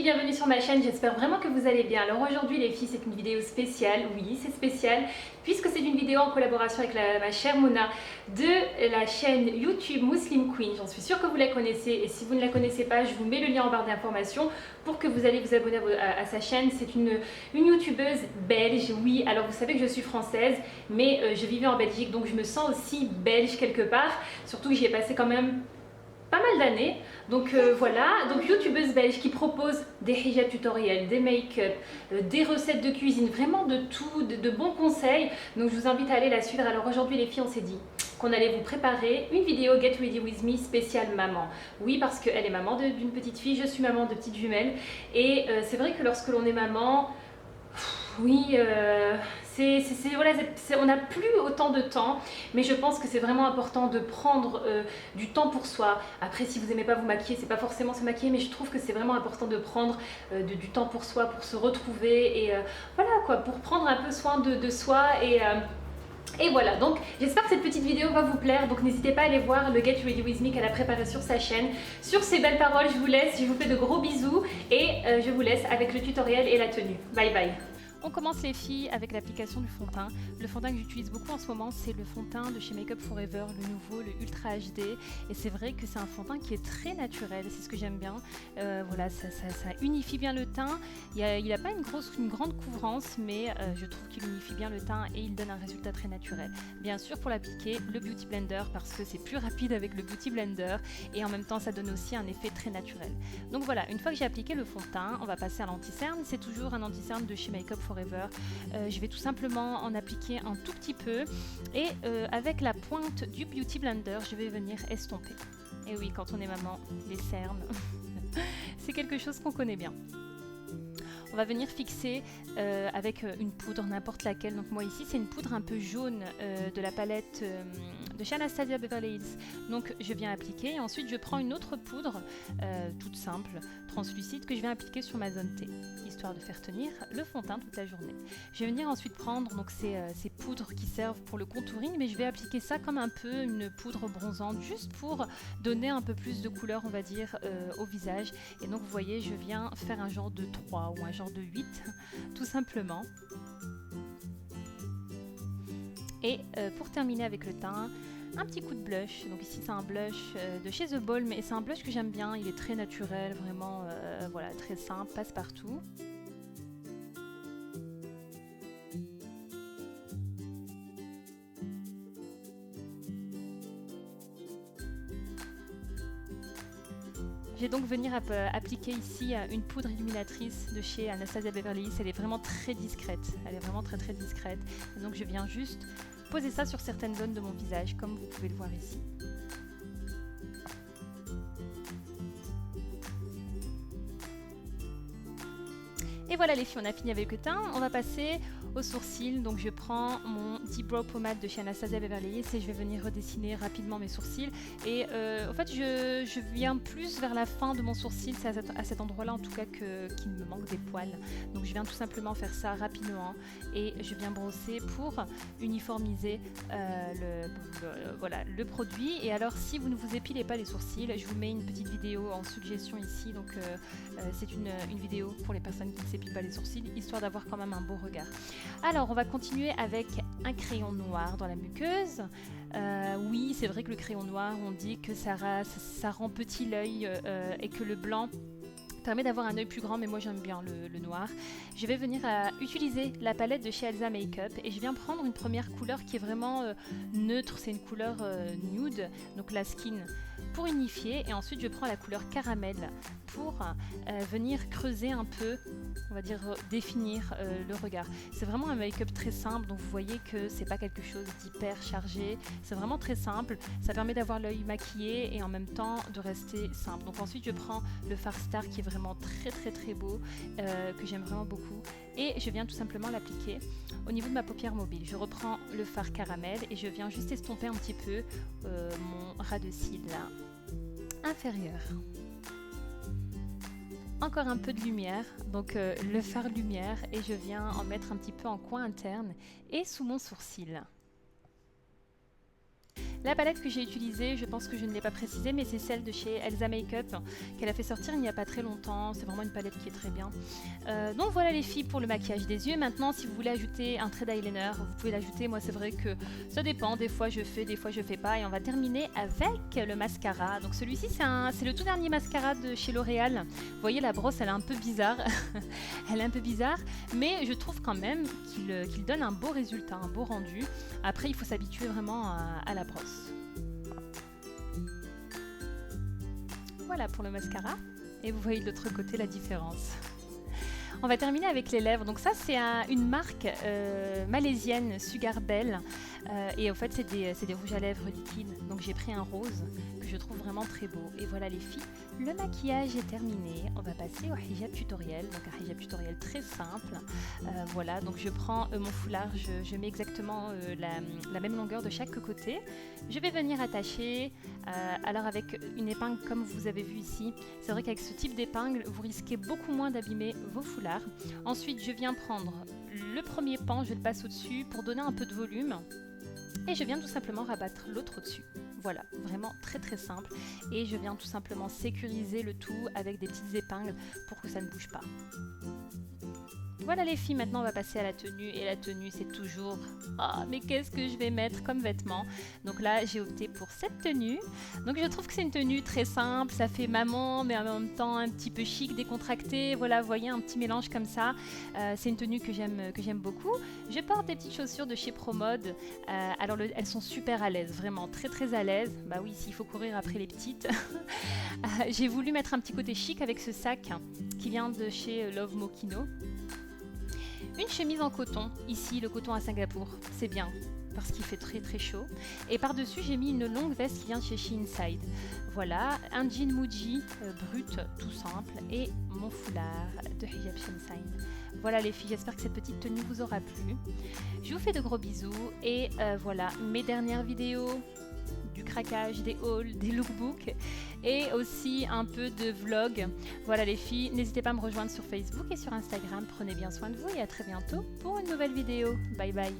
bienvenue sur ma chaîne, j'espère vraiment que vous allez bien. Alors aujourd'hui les filles, c'est une vidéo spéciale, oui c'est spécial, puisque c'est une vidéo en collaboration avec ma chère Mona de la chaîne YouTube Muslim Queen. J'en suis sûre que vous la connaissez et si vous ne la connaissez pas, je vous mets le lien en barre d'informations pour que vous allez vous abonner à sa chaîne. C'est une youtubeuse belge, oui, alors vous savez que je suis française, mais je vivais en Belgique, donc je me sens aussi belge quelque part, surtout que j'y ai passé quand même pas mal d'années. Donc voilà, donc youtubeuse belge qui propose des hijab tutoriels, des make-up, des recettes de cuisine, vraiment de tout, de bons conseils. Donc je vous invite à aller la suivre. Alors aujourd'hui les filles, on s'est dit qu'on allait vous préparer une vidéo Get Ready With Me spéciale maman. Oui, parce qu'elle est maman d'une petite fille, je suis maman de petites jumelles. Et c'est vrai que lorsque l'on est maman, oui, voilà, on n'a plus autant de temps, mais je pense que c'est vraiment important de prendre du temps pour soi. Après, si vous n'aimez pas vous maquiller, c'est pas forcément se maquiller, mais je trouve que c'est vraiment important de prendre du temps pour soi, pour se retrouver et voilà quoi, pour prendre un peu soin de soi et voilà, donc j'espère que cette petite vidéo va vous plaire, donc n'hésitez pas à aller voir le Get Ready With Me qu'elle a préparé sur sa chaîne. Sur ces belles paroles, je vous laisse, je vous fais de gros bisous et je vous laisse avec le tutoriel et la tenue. Bye bye. On commence les filles avec l'application du fond de teint. Le fond de teint que j'utilise beaucoup en ce moment, c'est le fond de teint de chez Make Up For Ever, le nouveau, le Ultra HD. Et c'est vrai que c'est un fond de teint qui est très naturel, c'est ce que j'aime bien. Voilà, ça unifie bien le teint. Il n'a pas une grande couvrance, mais je trouve qu'il unifie bien le teint et il donne un résultat très naturel. Bien sûr, pour l'appliquer, le Beauty Blender, parce que c'est plus rapide avec le Beauty Blender. Et en même temps, ça donne aussi un effet très naturel. Donc voilà, une fois que j'ai appliqué le fond de teint, on va passer à l'anti-cerne. C'est toujours un anti-cerne de chez Make Up Forever. Je vais tout simplement en appliquer un tout petit peu et avec la pointe du Beauty Blender, je vais venir estomper. Et oui, quand on est maman, les cernes, c'est quelque chose qu'on connaît bien. On va venir fixer avec une poudre, n'importe laquelle. Donc moi ici, c'est une poudre un peu jaune de la palette de chez Anastasia Beverly Hills. Donc je viens appliquer et ensuite je prends une autre poudre toute simple, translucide, que je viens appliquer sur ma zone T, histoire de faire tenir le fond de teint toute la journée. Je vais venir ensuite prendre donc, ces poudres qui servent pour le contouring, mais je vais appliquer ça comme un peu une poudre bronzante, juste pour donner un peu plus de couleur, on va dire, au visage. Et donc vous voyez, je viens faire un genre de 3 ou un genre de 8, tout simplement. Et pour terminer avec le teint, un petit coup de blush. Donc ici c'est un blush de chez The Balm, mais c'est un blush que j'aime bien, il est très naturel, vraiment voilà, très simple, passe partout. Je vais donc venir appliquer ici une poudre illuminatrice de chez Anastasia Beverly Hills. Elle est vraiment très discrète. Elle est vraiment très discrète. Et donc je viens juste poser ça sur certaines zones de mon visage, comme vous pouvez le voir ici. Et voilà les filles, on a fini avec le teint. On va passer aux sourcils. Donc je prends mon Deep Brow Pomade de chez Anastasia Beverly Hills et je vais venir redessiner rapidement mes sourcils. Et en fait, je viens plus vers la fin de mon sourcil. C'est à cet endroit-là en tout cas qu'il me manque des poils. Donc je viens tout simplement faire ça rapidement et je viens brosser pour uniformiser voilà, le produit. Et alors si vous ne vous épilez pas les sourcils, je vous mets une petite vidéo en suggestion ici. Donc c'est une vidéo pour les personnes qui ne s'épilent pas les sourcils, histoire d'avoir quand même un beau regard. Alors on va continuer avec un crayon noir dans la muqueuse. Oui, c'est vrai que le crayon noir, on dit que ça rend petit l'œil et que le blanc permet d'avoir un œil plus grand, mais moi j'aime bien le noir. Je vais venir utiliser la palette de chez Elsa Makeup et je viens prendre une première couleur qui est vraiment neutre, c'est une couleur nude, donc la skin, pour unifier, et ensuite je prends la couleur caramel pour venir creuser un peu, on va dire définir le regard. C'est vraiment un make-up très simple, donc vous voyez que c'est pas quelque chose d'hyper chargé, c'est vraiment très simple, ça permet d'avoir l'œil maquillé et en même temps de rester simple. Donc ensuite je prends le fard Star qui est vraiment très beau, que j'aime vraiment beaucoup, et je viens tout simplement l'appliquer au niveau de ma paupière mobile. Je reprends le fard caramel et je viens juste estomper un petit peu mon ras de cils là, inférieur. Encore un peu de lumière, donc le fard lumière, et je viens en mettre un petit peu en coin interne et sous mon sourcil. La palette que j'ai utilisée, je pense que je ne l'ai pas précisé, mais c'est celle de chez Elsa Makeup qu'elle a fait sortir il n'y a pas très longtemps. C'est vraiment une palette qui est très bien. Donc voilà les filles pour le maquillage des yeux. Maintenant, si vous voulez ajouter un trait d'eyeliner, vous pouvez l'ajouter. Moi, c'est vrai que ça dépend. Des fois, je fais, des fois, je fais pas. Et on va terminer avec le mascara. Donc celui-ci, c'est le tout dernier mascara de chez L'Oréal. Vous voyez, la brosse, elle est un peu bizarre. Elle est un peu bizarre, mais je trouve quand même qu'il donne un beau résultat, un beau rendu. Après, il faut s'habituer vraiment à la brosse. Voilà pour le mascara. Et vous voyez de l'autre côté la différence. On va terminer avec les lèvres. Donc ça, c'est une marque malaisienne, Sugar Bell. Et en fait, c'est des rouges à lèvres liquides. Donc j'ai pris un rose que je trouve vraiment très beau. Et voilà les filles, le maquillage est terminé. On va passer au hijab tutoriel. Donc un hijab tutoriel très simple. Voilà, donc je prends mon foulard, je mets exactement la même longueur de chaque côté. Je vais venir attacher. Alors avec une épingle comme vous avez vu ici, c'est vrai qu'avec ce type d'épingle, vous risquez beaucoup moins d'abîmer vos foulards. Ensuite, je viens prendre le premier pan, je le passe au-dessus pour donner un peu de volume. Et je viens tout simplement rabattre l'autre au-dessus. Voilà, vraiment très très simple. Et je viens tout simplement sécuriser le tout avec des petites épingles pour que ça ne bouge pas. Voilà les filles, maintenant on va passer à la tenue. Et la tenue, c'est toujours « mais qu'est-ce que je vais mettre comme vêtements ?» Donc là, j'ai opté pour cette tenue. Donc je trouve que c'est une tenue très simple, ça fait maman, mais en même temps un petit peu chic, décontracté. Voilà, vous voyez, un petit mélange comme ça. C'est une tenue que j'aime beaucoup. Je porte des petites chaussures de chez Promode. Alors elles sont super à l'aise, vraiment très très à l'aise. Bah oui, s'il faut courir après les petites. J'ai voulu mettre un petit côté chic avec ce sac qui vient de chez Love Mokino. Une chemise en coton, ici le coton à Singapour, c'est bien parce qu'il fait très très chaud. Et par-dessus j'ai mis une longue veste qui vient de chez She Inside. Voilà, un jean Muji brut, tout simple, et mon foulard de Hijab Shamsain. Voilà les filles, j'espère que cette petite tenue vous aura plu. Je vous fais de gros bisous et voilà mes dernières vidéos. Du craquage, des hauls, des lookbooks et aussi un peu de vlog. Voilà les filles, n'hésitez pas à me rejoindre sur Facebook et sur Instagram. Prenez bien soin de vous et à très bientôt pour une nouvelle vidéo. Bye bye.